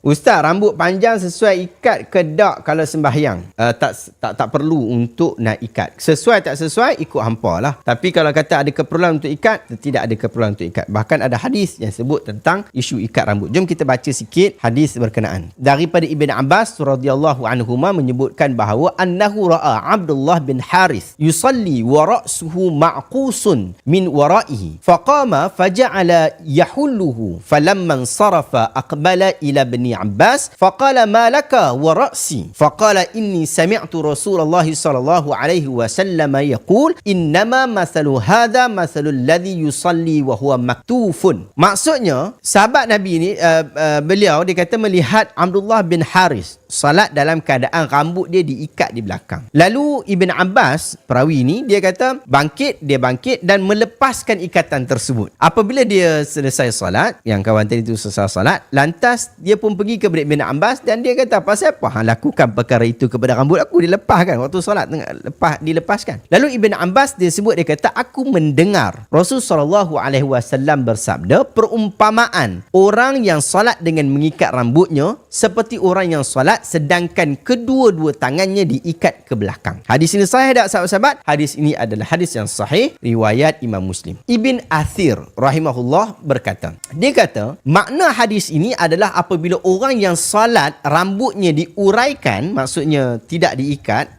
Ustaz, rambut panjang sesuai ikat ke tak kalau sembahyang? Tak perlu untuk nak ikat. Sesuai tak sesuai, ikut hampa lah. Tapi kalau kata ada keperluan untuk ikat, tidak ada keperluan untuk ikat. Bahkan ada hadis yang sebut tentang isu ikat rambut. Jom kita baca sikit hadis berkenaan. Daripada Ibn Abbas radhiyallahu anhuma menyebutkan bahawa annahu ra'a Abdullah bin Harith yusalli wa ra'suhu ma'qusun min wara'ihi. Faqama faja'ala yahulluhu. Falamman sarafa aqbala ila Ibn Abbas faqala ma laka wa ra'si. Faqala inni sami'tu Rasulullah sallallahu alaihi wasallam yaqul innama mathalu hadha mathalul ladzi yusalli wa huwa maktufun. Maksudnya sahabat Nabi ni beliau dia kata melihat Abdullah bin Haris salat dalam keadaan rambut dia diikat di belakang. Lalu Ibn Abbas perawi ni dia kata dia bangkit dan melepaskan ikatan tersebut. Apabila dia selesai salat, yang kawan tadi tu selesai salat, lantas dia pun pergi kepada Ibn Abbas dan dia kata, pasal apa hang lakukan perkara itu kepada rambut aku? Dilepaskan waktu solat, dilepaskan. Lalu Ibn Abbas dia sebut, dia kata, aku mendengar Rasulullah SAW bersabda, perumpamaan orang yang solat dengan mengikat rambutnya seperti orang yang solat sedangkan kedua-dua tangannya diikat ke belakang. Hadis ini sahih tak sahabat-sahabat? Hadis ini adalah hadis yang sahih riwayat Imam Muslim. Ibn Athir rahimahullah berkata, dia kata makna hadis ini adalah apabila orang yang salat rambutnya diuraikan, maksudnya tidak diikat,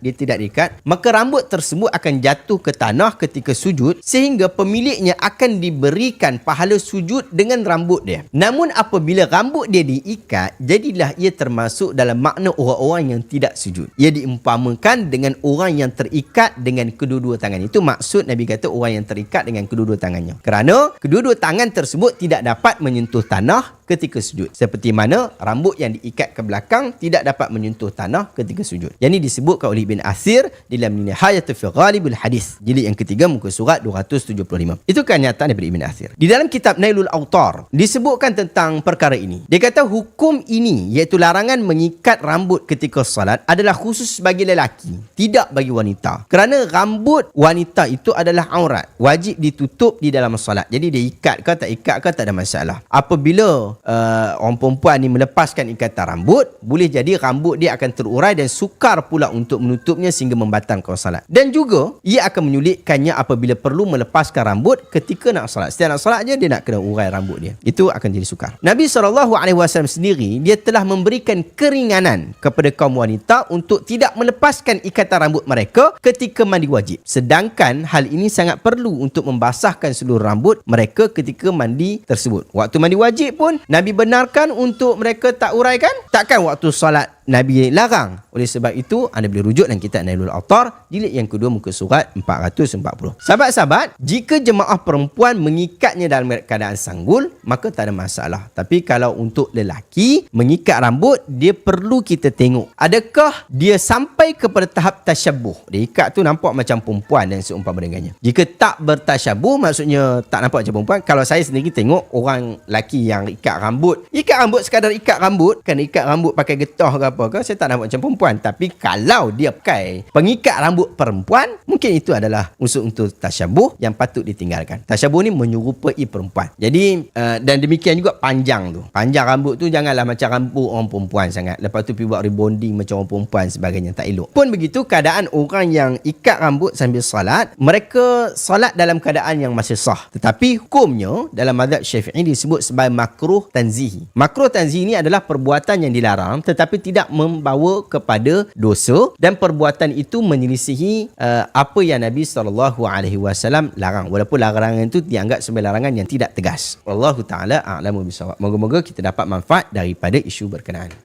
maka rambut tersebut akan jatuh ke tanah ketika sujud sehingga pemiliknya akan diberikan pahala sujud dengan rambut dia. Namun apabila rambut dia diikat, jadilah ia termasuk dalam makna orang-orang yang tidak sujud. Ia diumpamakan dengan orang yang terikat dengan kedua-dua tangan. Itu maksud Nabi kata orang yang terikat dengan kedua-dua tangannya. Kerana kedua-dua tangan tersebut tidak dapat menyentuh tanah ketika sujud. Seperti mana rambut yang diikat ke belakang tidak dapat menyentuh tanah ketika sujud. Yang ini disebutkan oleh Ibn Athir dalam Nihayat fi Ghalibul Hadis, jilid yang ketiga muka surat 275. Itu kenyataan daripada Ibn Athir. Di dalam kitab Nailul Awtar disebutkan tentang perkara ini. Dia kata hukum ini, iaitu larangan mengikat rambut ketika salat, adalah khusus bagi lelaki, tidak bagi wanita. Kerana rambut wanita itu adalah aurat, wajib ditutup di dalam salat. Jadi dia ikat ke tak ada masalah. Apabila orang perempuan ni melepaskan ikatan rambut, boleh jadi rambut dia akan terurai dan sukar pula untuk menutupnya sehingga membatalkan salat. Dan juga ia akan menyulitkannya apabila perlu melepaskan rambut ketika nak salat. Setiap nak salat je dia nak kena urai rambut dia. Itu akan jadi sukar. Nabi SAW sendiri dia telah memberikan keringanan kepada kaum wanita untuk tidak melepaskan ikatan rambut mereka ketika mandi wajib. Sedangkan hal ini sangat perlu untuk membasahkan seluruh rambut mereka ketika mandi tersebut. Waktu mandi wajib pun Nabi benarkan untuk mereka tak uraikan. Takkan waktu solat Nabi larang. Oleh sebab itu anda boleh rujuk dalam kitab Nailul Awtar jilid yang kedua muka surat 440. Sahabat-sahabat, jika jemaah perempuan mengikatnya dalam keadaan sanggul, maka tak ada masalah. Tapi kalau untuk lelaki mengikat rambut, dia perlu kita tengok adakah dia sampai kepada tahap tasyabuh. Dia ikat tu nampak macam perempuan dan seumpama dengannya. Jika tak bertasyabuh, maksudnya tak nampak macam perempuan. Kalau saya sendiri tengok orang lelaki yang ikat rambut sekadar ikat rambut, kan ikat rambut pakai getah ke apa ke, saya tak nampak macam perempuan. Tapi kalau dia pakai pengikat rambut perempuan, mungkin itu adalah unsur untuk tasyabuh yang patut ditinggalkan. Tasyabuh ni menyerupai perempuan. Jadi dan demikian juga panjang tu. Panjang rambut tu janganlah macam rambut orang perempuan sangat. Lepas tu pergi buat rebonding macam orang perempuan sebagainya, tak elok. Pun begitu keadaan orang yang ikat rambut sambil salat, mereka salat dalam keadaan yang masih sah. Tetapi hukumnya dalam mazhab Syafi'i disebut sebagai makruh tanzihi. Makruh tanzihi ini adalah perbuatan yang dilarang tetapi tidak membawa kepada dosa, dan perbuatan itu menyelisihi apa yang Nabi SAW larang, walaupun larangan itu dianggap sebagai larangan yang tidak tegas. Wallahu ta'ala a'lamu bisawab. Moga-moga kita dapat manfaat daripada isu berkenaan.